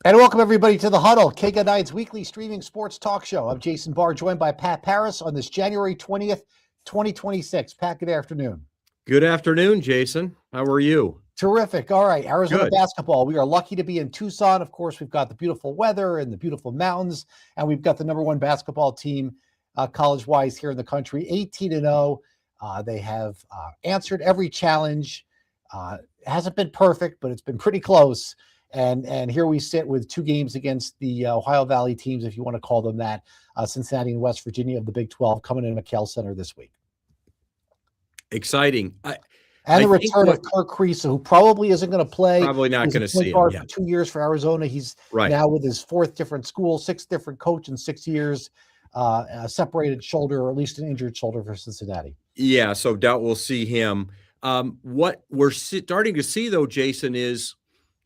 And welcome everybody to the Huddle, KGUN9's weekly streaming sports talk show. I'm Jason Barr, joined by Pat Paris on this January 20th, 2026. Pat, good afternoon. Good afternoon, Jason. How are you? Terrific. All right, Arizona Good. basketball. We are lucky to be in Tucson. Of course, we've got the beautiful weather and the beautiful mountains, and we've got the number one basketball team college-wise here in the country, 18-0. They have answered every challenge. It hasn't been perfect, but it's been pretty close. And here we sit with two games against the Ohio Valley teams, if you want to call them that, Cincinnati and West Virginia of the Big 12 coming in McKale Center this week. Exciting. And the return of Kirk Kriisa, who probably isn't going to play. Probably not going to see him for 2 years for Arizona. He's now with his fourth different school, 6 different coach in 6 years, a separated shoulder, or at least an injured shoulder for Cincinnati. Yeah, so doubt we'll see him. What we're starting to see, though, Jason, is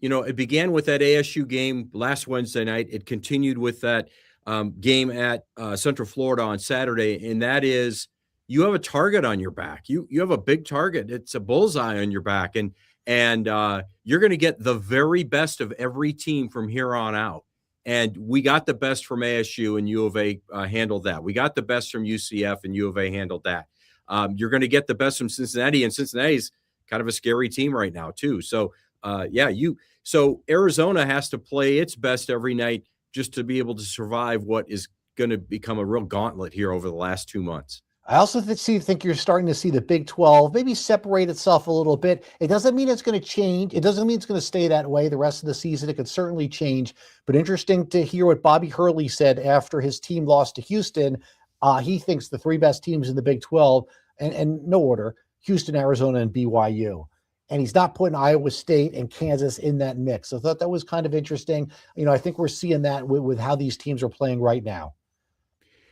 it began with that ASU game last Wednesday night. It continued with that game at Central Florida on Saturday, and that is you have a target on your back. You have a big target. It's a bullseye on your back, and you're going to get the very best of every team from here on out. And we got the best from ASU, and U of A handled that. We got the best from UCF, and U of A handled that. You're going to get the best from Cincinnati, and Cincinnati's kind of a scary team right now too. So So Arizona has to play its best every night just to be able to survive what is going to become a real gauntlet here over the last 2 months. I also think you're starting to see the Big 12 maybe separate itself a little bit. It doesn't mean it's going to change. It doesn't mean it's going to stay that way the rest of the season. It could certainly change. But interesting to hear what Bobby Hurley said after his team lost to Houston. He thinks the 3 best teams in the Big 12, and no order, Houston, Arizona, and BYU. And he's not putting Iowa State and Kansas in that mix. So I thought that was kind of interesting. I think we're seeing that with how these teams are playing right now.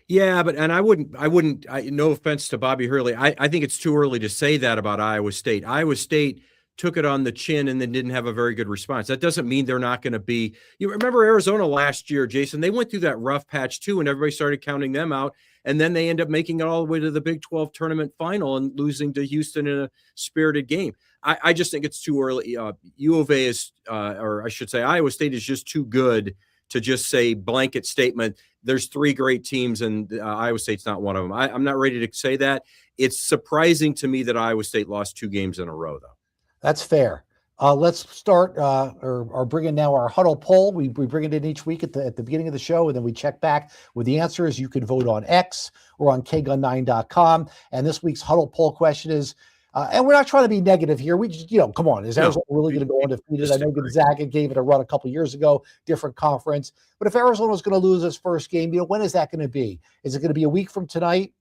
Yeah, no offense to Bobby Hurley. I think it's too early to say that about Iowa State. Iowa State took it on the chin and then didn't have a very good response. That doesn't mean they're not going to be. You remember Arizona last year, Jason? They went through that rough patch too, and everybody started counting them out. And then they end up making it all the way to the Big 12 tournament final and losing to Houston in a spirited game. I just think it's too early. U of A is, or I should say Iowa State is just too good to just say blanket statement. There's 3 great teams and Iowa State's not one of them. I'm not ready to say that. It's surprising to me that Iowa State lost 2 games in a row, though. That's fair. Let's start or bring in now our Huddle poll. We bring it in each week at the beginning of the show, and then we check back with the answers. You can vote on X or on KGUN9.com. And this week's Huddle poll question is, and we're not trying to be negative here. We just, come on. Is Arizona really going to go undefeated? I know Gonzaga gave it a run a couple years ago, different conference. But if Arizona is going to lose its first game, when is that going to be? Is it going to be a week from tonight?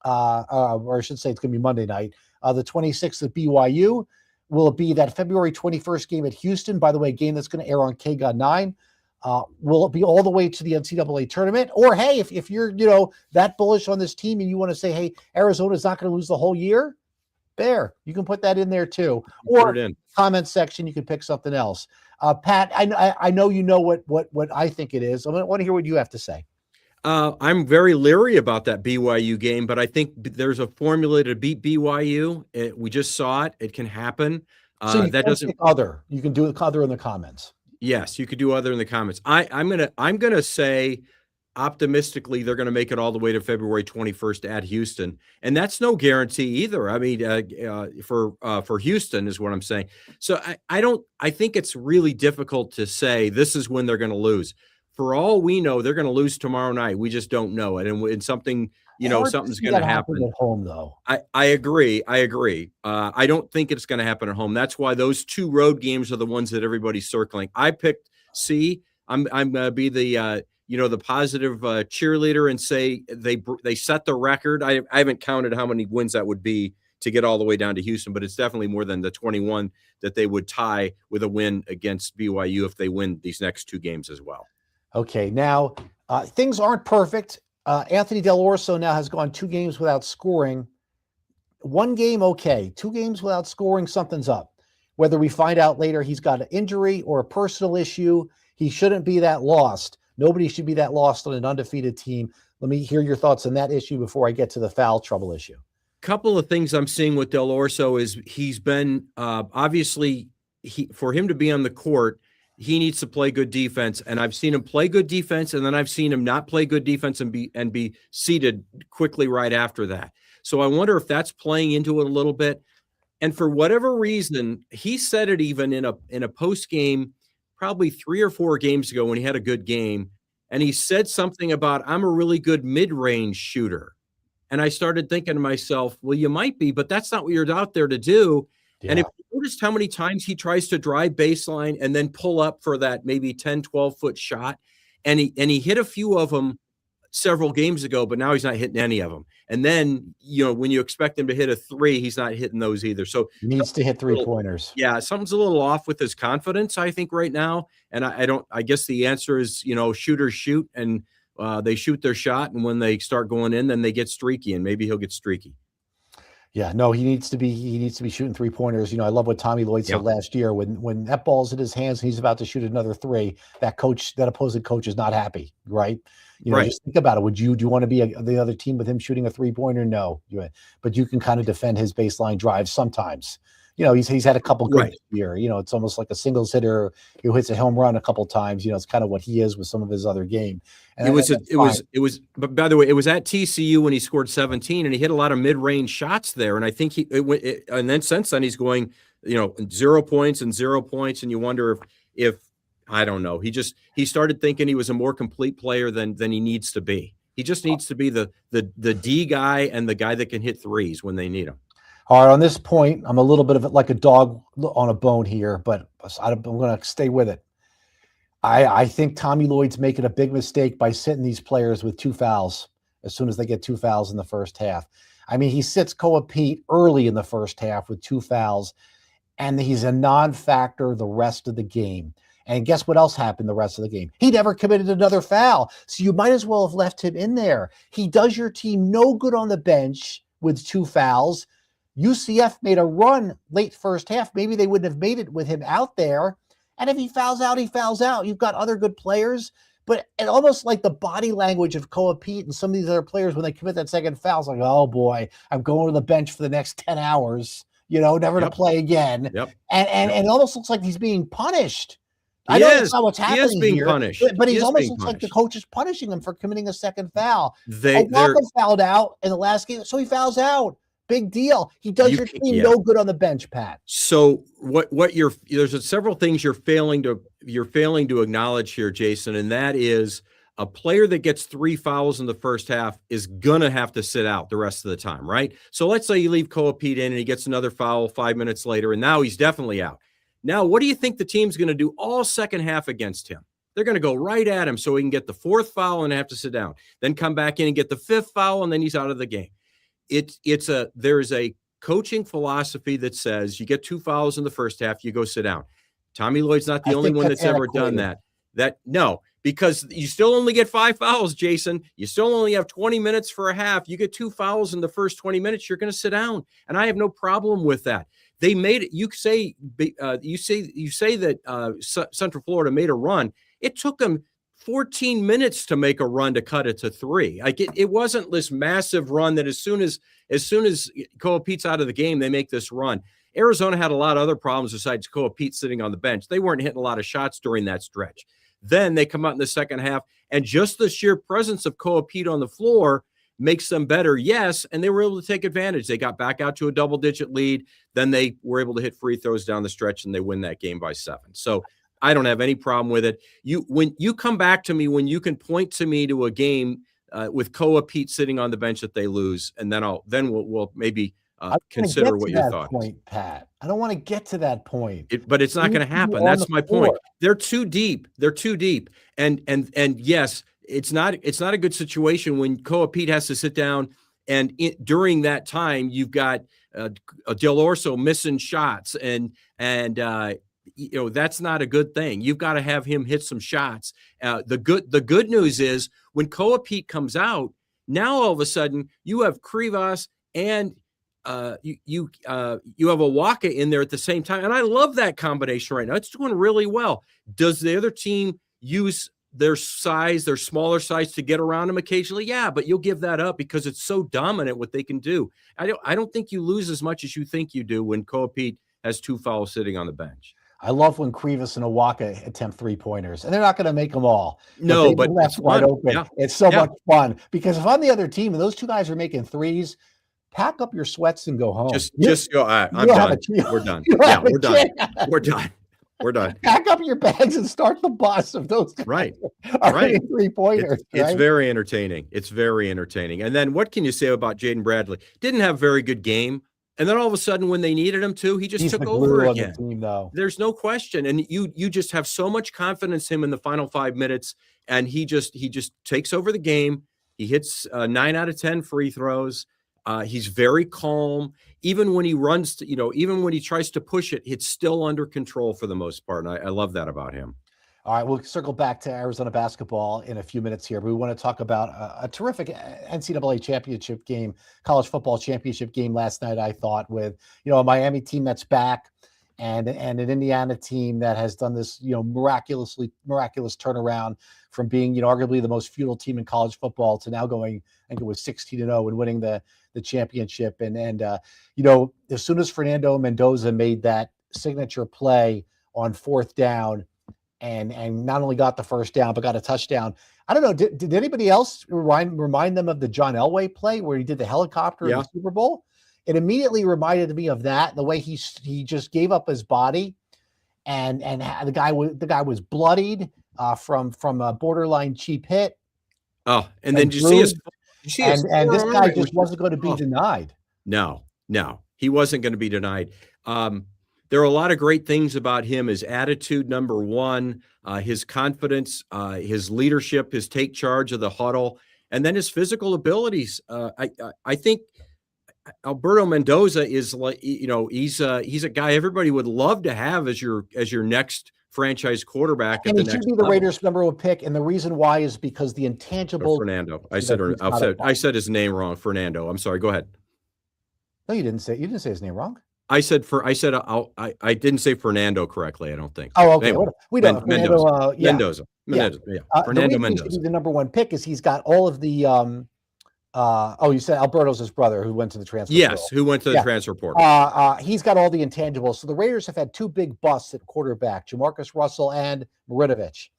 Or I should say it's going to be Monday night, the 26th at BYU. Will it be that February 21st game at Houston? By the way, a game that's going to air on KGUN9. Will it be all the way to the NCAA tournament? Or, hey, if you're, that bullish on this team and you want to say, hey, Arizona's not going to lose the whole year, there, you can put that in there too. Or in comment section, you can pick something else. Pat, I know you know what I think it is. I want to hear what you have to say. I'm very leery about that BYU game, but I think there's a formula to beat BYU. We just saw it. It can happen. So that doesn't other. You can do other in the comments. Yes, you could do other in the comments. I'm gonna say optimistically they're going to make it all the way to February 21st at Houston, and that's no guarantee either. I mean, for Houston is what I'm saying. So I think it's really difficult to say this is when they're going to lose. For all we know, they're going to lose tomorrow night. We just don't know it, and something something's going to happen at home. Though I agree. I don't think it's going to happen at home. That's why those 2 road games are the ones that everybody's circling. I picked C. I'm going to be the the positive cheerleader and say they set the record. I haven't counted how many wins that would be to get all the way down to Houston, but it's definitely more than the 21 that they would tie with a win against BYU if they win these next 2 games as well. Okay, now things aren't perfect. Anthony Del Orso now has gone 2 games without scoring. 1 game, okay. 2 games without scoring, something's up. Whether we find out later he's got an injury or a personal issue, he shouldn't be that lost. Nobody should be that lost on an undefeated team. Let me hear your thoughts on that issue before I get to the foul trouble issue. Couple of things I'm seeing with Del Orso is he's been obviously for him to be on the court, he needs to play good defense. And I've seen him play good defense, and then I've seen him not play good defense and be seated quickly right after that. So I wonder if that's playing into it a little bit. And for whatever reason, he said it even in a post game, probably 3 or 4 games ago when he had a good game, and he said something about, I'm a really good mid-range shooter. And I started thinking to myself, well, you might be, but that's not what you're out there to do. Yeah. And if you noticed how many times he tries to drive baseline and then pull up for that maybe 10, 12-foot shot, and he hit a few of them several games ago, but now he's not hitting any of them. And then, when you expect him to hit a 3, he's not hitting those either. So he needs to hit 3-pointers. Yeah, something's a little off with his confidence, I think, right now. And I guess the answer is, shooters shoot, and they shoot their shot, and when they start going in, then they get streaky, and maybe he'll get streaky. Yeah, no, he needs to be shooting 3-pointers. I love what Tommy Lloyd said last year. When that ball's in his hands and he's about to shoot another 3, that opposing coach is not happy, right? Just think about it. Do you want to be the other team with him shooting a 3-pointer? No, but you can kind of defend his baseline drives sometimes. He's had a couple good this year. It's almost like a singles hitter who hits a home run a couple times. It's kind of what he is with some of his other game. And but by the way, it was at TCU when he scored 17, and he hit a lot of mid-range shots there. And I think and then since then he's going, 0 points and 0 points. And you wonder if I don't know, he started thinking he was a more complete player than he needs to be. He just needs to be the D guy and the guy that can hit threes when they need him. All right, on this point, I'm a little bit of like a dog on a bone here, but I'm going to stay with it. I think Tommy Lloyd's making a big mistake by sitting these players with 2 fouls as soon as they get 2 fouls in the first half. I mean, he sits Koa Pete early in the first half with 2 fouls, and he's a non-factor the rest of the game. And guess what else happened the rest of the game? He never committed another foul, so you might as well have left him in there. He does your team no good on the bench with 2 fouls. UCF made a run late first half. Maybe they wouldn't have made it with him out there. And if he fouls out, he fouls out. You've got other good players. But it almost like the body language of Koa Pete and some of these other players when they commit that second foul, it's like, oh boy, I'm going to the bench for the next 10 hours, never to play again. Yep. And it almost looks like he's being punished. I know that's not what's happening here. He is being punished. But he almost looks like the coach is punishing him for committing a second foul. Walker fouled out in the last game, so he fouls out. Big deal. He does your team no good on the bench, Pat. So there's several things you're failing to acknowledge here, Jason, and that is a player that gets 3 fouls in the first half is gonna have to sit out the rest of the time, right? So let's say you leave Koa Pete in and he gets another foul 5 minutes later, and now he's definitely out. Now, what do you think the team's going to do all second half against him? They're going to go right at him so he can get the 4th foul and have to sit down, then come back in and get the 5th foul, and then he's out of the game. There's a coaching philosophy that says you get 2 fouls in the first half, you go sit down. Tommy Lloyd's not the only one that's ever done that. No, because you still only get 5 fouls, Jason. You still only have 20 minutes for a half. You get 2 fouls in the first 20 minutes, you're going to sit down. And I have no problem with that. They made it. You say that Central Florida made a run. It took them 14 minutes to make a run to cut it to 3. It wasn't this massive run that as soon as Koa Pete's out of the game, they make this run. Arizona had a lot of other problems besides Koa Pete sitting on the bench. They weren't hitting a lot of shots during that stretch. Then they come out in the second half, and just the sheer presence of Koa Pete on the floor makes them better, yes, and they were able to take advantage. They got back out to a double-digit lead. Then they were able to hit free throws down the stretch, and they win that game by 7. So I don't have any problem with it. When you come back to me, when you can point to me to a game with Koa Pete sitting on the bench that they lose, and then we'll maybe consider what your thought is. Pat, I don't want to get to that point. But it's not going to happen. That's my point. They're too deep. And yes, it's not a good situation when Koa Pete has to sit down, and during that time you've got Del Orso missing shots, and that's not a good thing. You've got to have him hit some shots. The good news is when Koa Pete comes out, now all of a sudden you have Krivas and you have Awaka in there at the same time, and I love that combination right now. It's doing really well. Does the other team use their smaller size to get around him occasionally? Yeah, but you'll give that up because it's so dominant what they can do. I don't think you lose as much as you think you do when Koa Pete has 2 fouls sitting on the bench. I love when Krivas and Owaka attempt 3-pointers, and they're not going to make them all. No, They but left it's wide fun. open. Yeah. It's so Yeah. much fun because if I'm the other team and those two guys are making threes, pack up your sweats and go home. Just go. I'm done. We're done. Yeah, we're done. We're done. We're done. Pack up your bags and start the bus of those guys Right. are Right. hitting 3-pointers. It's very entertaining. It's very entertaining. And then what can you say about Jaden Bradley? Didn't have a very good game. And then all of a sudden, when they needed him to, he just took over again. Team, though. There's no question. And you just have so much confidence in him in the final 5 minutes. And he just takes over the game. He hits 9 out of 10 free throws. He's very calm. Even when he runs, even when he tries to push it, it's still under control for the most part. And I love that about him. All right, we'll circle back to Arizona basketball in a few minutes here, but we want to talk about a terrific NCAA championship game, college football championship game last night, I thought, with, a Miami team that's back and an Indiana team that has done this, miraculous turnaround from being, arguably the most feudal team in college football to now going, I think it was 16-0 and winning the championship. And as soon as Fernando Mendoza made that signature play on 4th down, and not only got the first down, but got a touchdown. I don't know. Did anybody else remind them of the John Elway play where he did the helicopter in the Super Bowl? It immediately reminded me of that, the way he just gave up his body, and the guy was bloodied from a borderline cheap hit. Oh, and then did you see his and this guy just wasn't going to be denied. No, he wasn't going to be denied. There are a lot of great things about him. His attitude, number one, his confidence, his leadership, his take charge of the huddle, and then his physical abilities. I think Alberto Mendoza is like, he's a guy everybody would love to have as your next franchise quarterback. And he should be the Raiders' number 1 pick. And the reason why is because the intangible. Fernando. I said his name wrong. Fernando. I'm sorry. Go ahead. No, you didn't say his name wrong. I didn't say Fernando correctly. I don't think. Oh, okay. Anyway, we know Mendoza. Mendoza. Fernando Mendoza. He should be the number 1 pick is he's got all of the. You said Alberto's his brother who went to the transfer. Yes, who went to the transfer portal. He's got all the intangibles. So the Raiders have had 2 big busts at quarterback, Jamarcus Russell and Marinovich,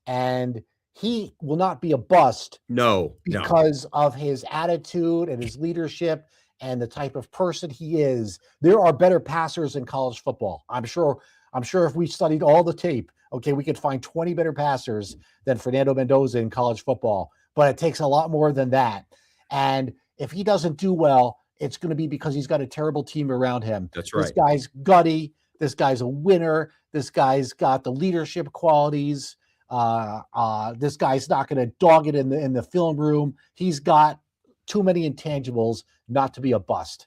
and he will not be a bust. Because of his attitude and his leadership and the type of person he is. There are better passers in college football. I'm sure if we studied all the tape, okay, we could find 20 better passers than Fernando Mendoza in college football, but it takes a lot more than that. And if he doesn't do well, it's going to be because he's got a terrible team around him. That's right. This guy's gutty. This guy's a winner. This guy's got the leadership qualities. This guy's not going to dog it in the film room. He's got too many intangibles not to be a bust.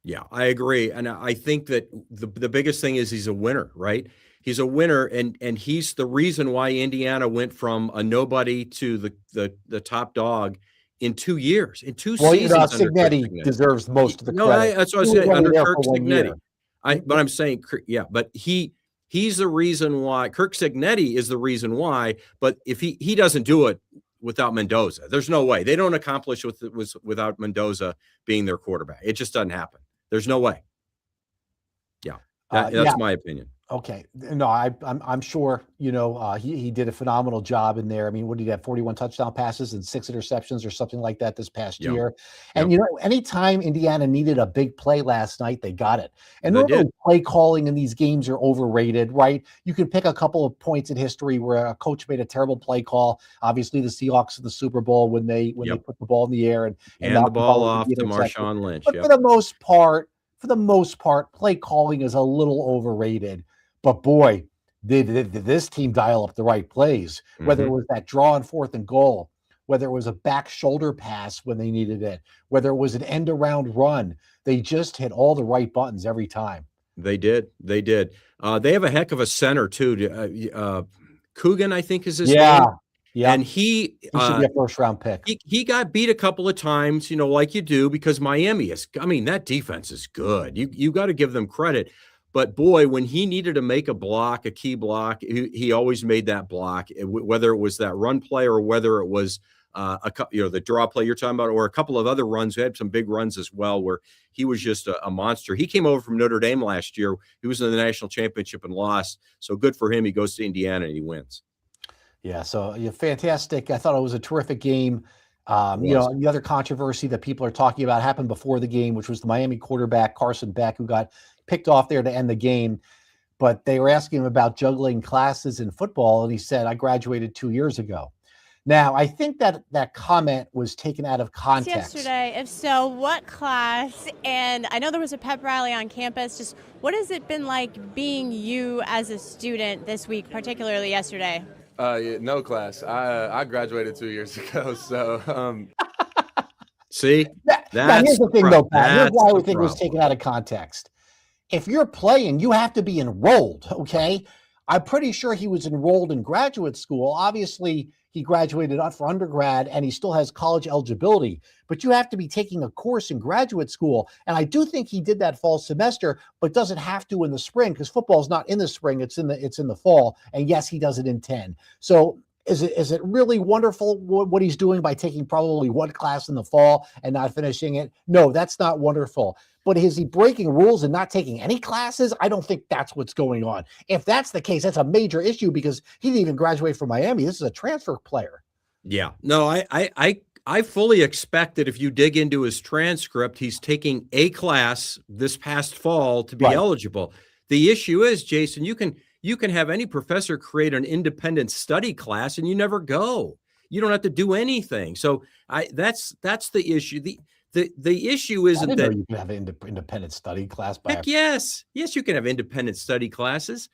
Yeah, I agree. And I think that the biggest thing is he's a winner, right? He's a winner, and he's the reason why Indiana went from a nobody to the top dog in 2 years, in 2 seasons. Well, Cignetti deserves most of the credit. That's what I said, under Kirk Cignetti. But I'm saying, but he's the reason why. Kirk Cignetti is the reason why, but if he doesn't do it without Mendoza, there's no way. They don't accomplish without Mendoza being their quarterback. It just doesn't happen. There's no way. Yeah, that's my opinion. Okay. No, I'm sure, he did a phenomenal job in there. I mean, what did he have? 41 touchdown passes and 6 interceptions or something like that this past year. And, anytime Indiana needed a big play last night, they got it. And normally play calling in these games are overrated, right? You can pick a couple of points in history where a coach made a terrible play call. Obviously, the Seahawks in the Super Bowl when they put the ball in the air and the ball off to Marshawn Lynch. But for the most part, play calling is a little overrated. But boy, did this team dial up the right plays, whether it was that draw on 4th and goal, whether it was a back shoulder pass when they needed it, whether it was an end around run. They just hit all the right buttons every time. They did. They have a heck of a center too. Coogan, I think is his name. Yeah. And he should be a 1st-round pick. He got beat a couple of times, like you do, because Miami that defense is good. You got to give them credit. But boy, when he needed to make a key block, he always made that block, whether it was that run play or whether it was the draw play you're talking about, or a couple of other runs. We had some big runs as well where he was just a monster. He came over from Notre Dame last year. He was in the national championship and lost. So good for him. He goes to Indiana and he wins. Yeah, so fantastic. I thought it was a terrific game. The other controversy that people are talking about happened before the game, which was the Miami quarterback, Carson Beck, who got picked off there to end the game. But they were asking him about juggling classes in football, and he said, I graduated 2 years ago. Now, I think that comment was taken out of context. Yesterday, if so, what class? And I know there was a pep rally on campus. Just what has it been like being you as a student this week, particularly yesterday? No class. I graduated 2 years ago, so See, now here's the thing, though, Pat. Here's why everything was taken out of context. If you're playing, you have to be enrolled, okay? I'm pretty sure he was enrolled in graduate school. Obviously, he graduated for undergrad, and he still has college eligibility. But you have to be taking a course in graduate school. And I do think he did that fall semester, but doesn't have to in the spring because football is not in the spring. It's in the fall. And yes, he does it in 10. So is it really wonderful what he's doing by taking probably one class in the fall and not finishing it? No, that's not wonderful. But is he breaking rules and not taking any classes? I don't think that's what's going on. If that's the case, that's a major issue because he didn't even graduate from Miami. This is a transfer player. Yeah. No, I fully expect that if you dig into his transcript, he's taking a class this past fall to be eligible. The issue is, Jason, you can have any professor create an independent study class and you never go. You don't have to do anything. So that's the issue. The issue isn't that you can have an independent study class. Yes, you can have independent study classes.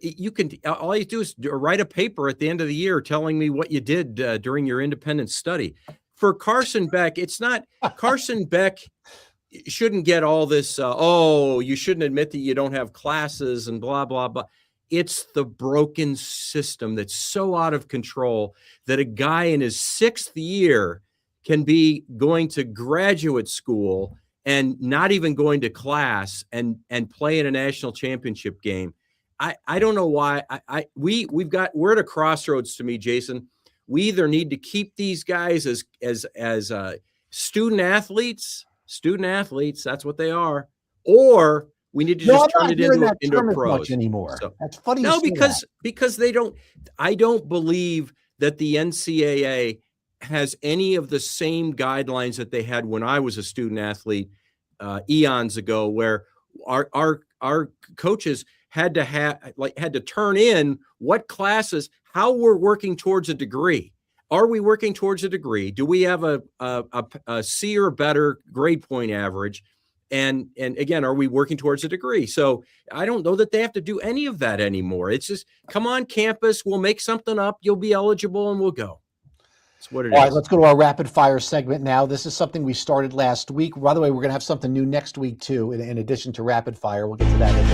You can. All you do is write a paper at the end of the year telling me what you did during your independent study. For Carson Beck, it's not Carson Beck shouldn't get all this. You shouldn't admit that you don't have classes and blah blah blah. It's the broken system that's so out of control that a guy in his 6th year can be going to graduate school and not even going to class and play in a national championship game. I don't know why. We're at a crossroads to me, Jason. We either need to keep these guys as student athletes. That's what they are, or we need to just turn it into pros anymore. So, that's funny. No, because they don't. I don't believe that the NCAA has any of the same guidelines that they had when I was a student athlete eons ago, where our coaches had to turn in what classes, how we're working towards a degree. Are we working towards a degree? Do we have a C or better grade point average? And again, are we working towards a degree? So I don't know that they have to do any of that anymore. It's just, come on campus, we'll make something up, you'll be eligible, and we'll go. That's what it is. All right, let's go to our rapid fire segment now. This is something we started last week. By the way, we're going to have something new next week too, in addition to rapid fire. We'll get to that in a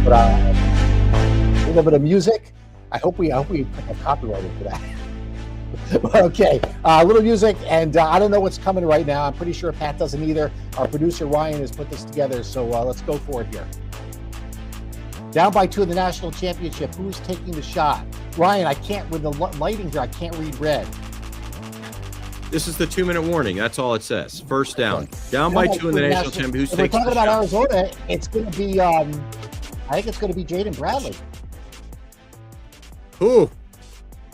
bit. But a little bit of music. I hope we have copyrighted for that. Okay, a little music, and I don't know what's coming right now. I'm pretty sure Pat doesn't either. Our producer Ryan has put this together, so let's go for it here. Down by 2 in the national championship. Who's taking the shot? Ryan, I can't, with the lighting here, I can't read red. This is the 2-minute warning. That's all it says. First down. Down by 2 in the national championship. Who's taking the shot? We're talking about Arizona. It's going to be, I think it's going to be Jaden Bradley. Who?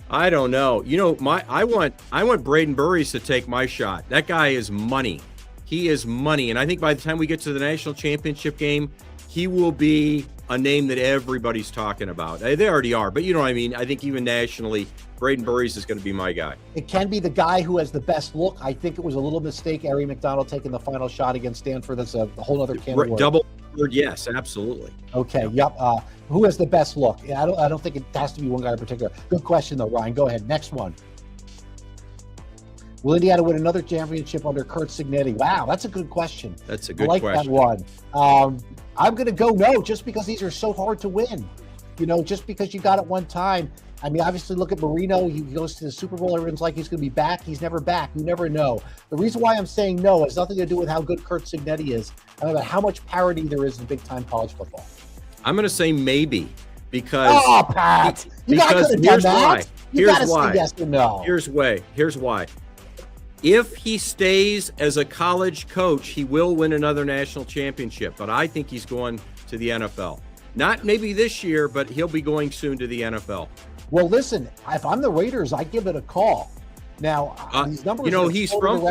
I don't know. You know, I want Braden Burries to take my shot. That guy is money. He is money. And I think by the time we get to the national championship game, he will be a name that everybody's talking about. They already are, but you know what I mean? I think even nationally, Braden Burries is going to be my guy. It can be the guy who has the best look. I think it was a little mistake, Ari McDonald taking the final shot against Stanford. That's a whole other can of worms. Double word, yes, absolutely. Okay, yep. Who has the best look? I don't think it has to be one guy in particular. Good question, though, Ryan. Go ahead. Next one. Will Indiana win another championship under Kurt Cignetti? Wow, that's a good question. That's a good question. I like that one. I'm going to go no, just because these are so hard to win. You know, just because you got it one time. I mean, obviously, look at Marino. He goes to the Super Bowl. Everyone's like he's going to be back. He's never back. You never know. The reason why I'm saying no has nothing to do with how good Kurt Cignetti is, and about how much parity there is in big-time college football. I'm going to say maybe because. Oh, Pat! You could have done that. You gotta say yes or no. Here's why. If he stays as a college coach, he will win another national championship. But I think he's going to the NFL. Not maybe this year, but he'll be going soon to the NFL. Well, listen, if I'm the Raiders, I give it a call. Now, these numbers. He's from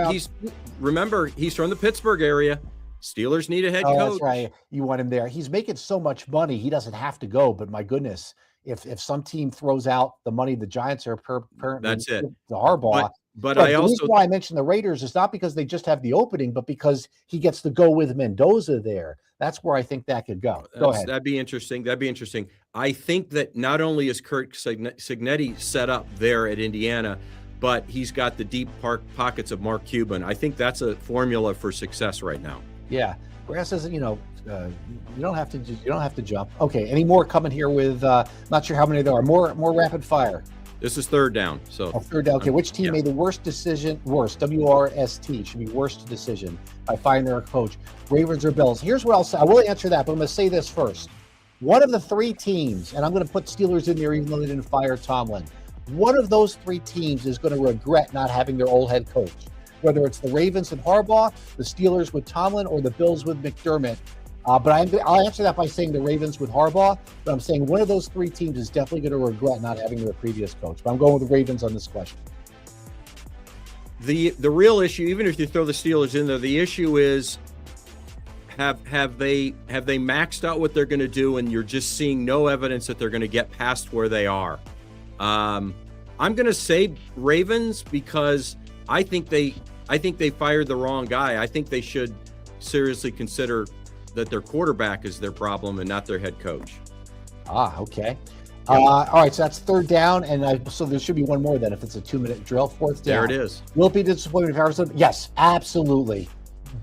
the Pittsburgh area. Steelers need a head coach. That's right. You want him there. He's making so much money. He doesn't have to go. But my goodness, if some team throws out the money the Giants are apparently that's it. The Harbaugh. But the reason why I mentioned the Raiders is not because they just have the opening, but because he gets to go with Mendoza there. That's where I think that could go. Go ahead. That'd be interesting. I think that not only is Kurt Cignetti set up there at Indiana, but he's got the deep pockets of Mark Cuban. I think that's a formula for success right now. Yeah. Grass says, you don't have to jump. Okay. Any more coming here with, not sure how many there are. More rapid fire. This is third down. So third down. Okay. Which team made the worst decision? WRST should be worst decision by firing their coach. Ravens or Bills? Here's what I'll say. I will answer that, but I'm going to say this first. One of the three teams, and I'm going to put Steelers in there even though they didn't fire Tomlin. One of those three teams is going to regret not having their old head coach. Whether it's the Ravens and Harbaugh, the Steelers with Tomlin, or the Bills with McDermott. But I'll answer that by saying the Ravens with Harbaugh. But I'm saying one of those three teams is definitely going to regret not having their previous coach. But I'm going with the Ravens on this question. The real issue, even if you throw the Steelers in there, the issue is have they maxed out what they're going to do, and you're just seeing no evidence that they're going to get past where they are. I'm going to say Ravens because I think they fired the wrong guy. I think they should seriously consider that their quarterback is their problem and not their head coach. Okay. All right, so that's third down, and so there should be one more then if it's a 2-minute drill. Fourth down. There it is. Will it be disappointed if Arizona? Yes, absolutely.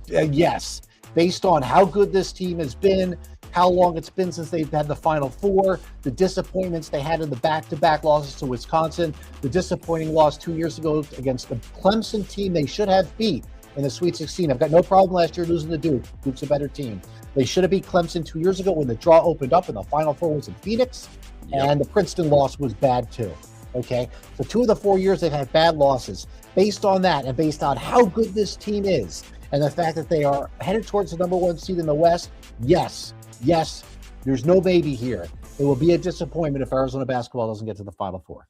Yes. Based on how good this team has been, how long it's been since they've had the Final Four, the disappointments they had in the back-to-back losses to Wisconsin, the disappointing loss 2 years ago against the Clemson team they should have beat in the Sweet 16. I've got no problem last year losing to Duke. Duke's a better team. They should have beat Clemson 2 years ago when the draw opened up and the Final Four was in Phoenix, and the Princeton loss was bad too. Okay? So 2 of the 4 years they've had bad losses. Based on that and based on how good this team is and the fact that they are headed towards the number 1 seed in the West, yes, there's no maybe here. It will be a disappointment if Arizona basketball doesn't get to the Final Four.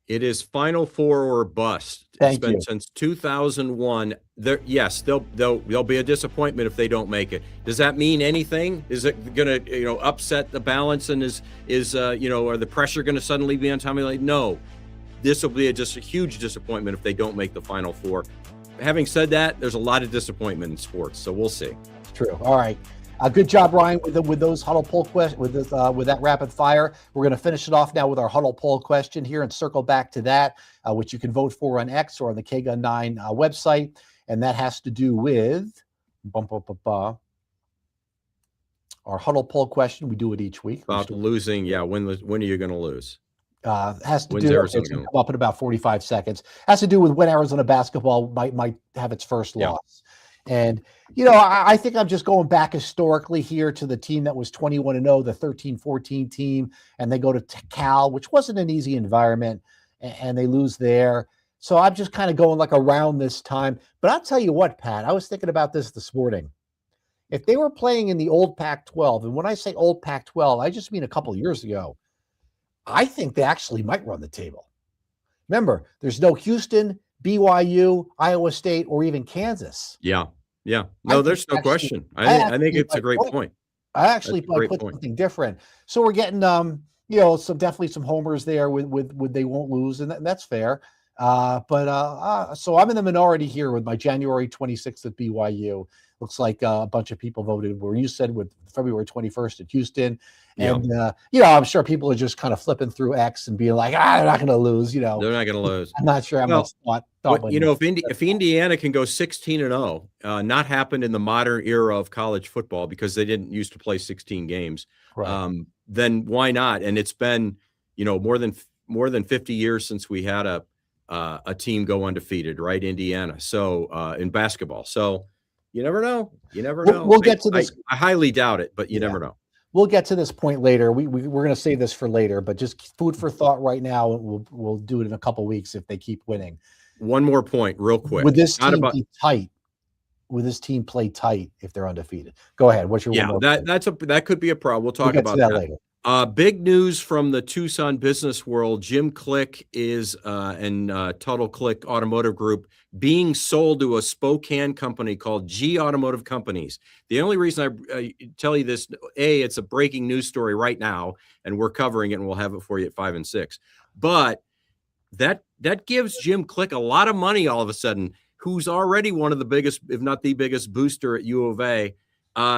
It is Final Four or bust. Thank you. Since 2001. There'll be a disappointment if they don't make it. Does that mean anything? Is it going to upset the balance, and is or the pressure going to suddenly be on Tommy? Like, no, this will be just a huge disappointment if they don't make the Final Four. Having said that, there's a lot of disappointment in sports, so we'll see. True. All right. Good job, Ryan, with those Huddle poll questions, with that rapid fire. We're going to finish it off now with our Huddle poll question here and circle back to that, which you can vote for on X or on the KGUN 9 website. And that has to do with our Huddle poll question. We do it each week. About losing, when are you going to lose? Has to do. It's going to come up in about 45 seconds. Has to do with when Arizona basketball might have its first loss. And, I think I'm just going back historically here to the team that was 21-0, the 13-14 team, and they go to Cal, which wasn't an easy environment, and they lose there. So I'm just kind of going like around this time. But I'll tell you what, Pat, I was thinking about this morning. If they were playing in the old Pac-12, and when I say old Pac-12, I just mean a couple years ago, I think they actually might run the table. Remember, there's no Houston, BYU, Iowa State, or even Kansas. Yeah. No, there's no question. I think it's a great point. I actually put something different. So we're getting, definitely some homers there with they won't lose, and that's fair. So I'm in the minority here with my January 26th at BYU. Looks like a bunch of people voted where you said with February 21st at Houston. And, I'm sure people are just kind of flipping through X and being like, they're not going to lose, They're not going to lose. I'm not sure how much thought. If Indiana can go 16-0, not happened in the modern era of college football because they didn't used to play 16 games, right. Then why not? And it's been, more than 50 years since we had a team go undefeated, right? Indiana. So in basketball. So you never know. We'll get to this. I highly doubt it, but you never know. we'll get to this point later. We're going to save this for later, but just food for thought right now. We'll do it in a couple weeks if they keep winning. One more point, real quick. Would this team be tight? Would this team play tight if they're undefeated? Go ahead. What's your one more point? That could be a problem. We'll talk about that later. Big news from the Tucson business world. Jim Click is and Tuttle Click Automotive Group being sold to a Spokane company called G Automotive Companies. The only reason I tell you this, it's a breaking news story right now, and we're covering it, and we'll have it for you at 5 and 6. But that gives Jim Click a lot of money all of a sudden, who's already one of the biggest, if not the biggest booster at U of A.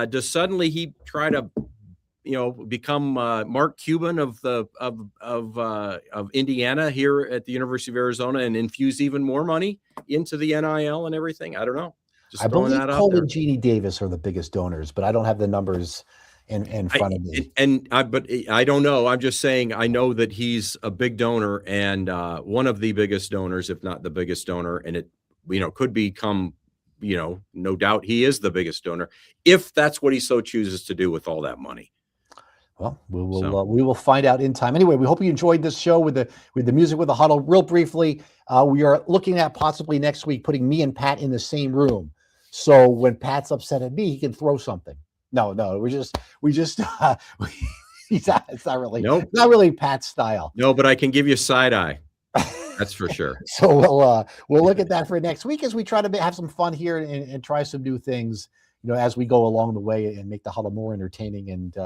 Does suddenly he try to, become Mark Cuban of Indiana here at the University of Arizona and infuse even more money into the NIL and everything? I don't know. I believe Cole and Jeannie Davis are the biggest donors, but I don't have the numbers in front of me. But I don't know. I'm just saying I know that he's a big donor and one of the biggest donors, if not the biggest donor, and it could become, no doubt he is the biggest donor if that's what he so chooses to do with all that money. Well, we will find out in time. Anyway, we hope you enjoyed this show with the music with the huddle. Real briefly, we are looking at possibly next week putting me and Pat in the same room. So when Pat's upset at me, he can throw something. No, it's not really, nope. Not really Pat's style. No, but I can give you side eye. That's for sure. So we'll look at that for next week as we try to have some fun here and try some new things, as we go along the way and make the huddle more entertaining and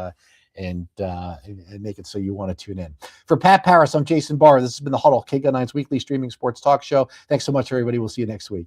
make it so you want to tune in. For Pat Paris, I'm Jason Barr. This has been the Huddle, KGUN 9's weekly streaming sports talk show. Thanks so much, everybody. We'll see you next week.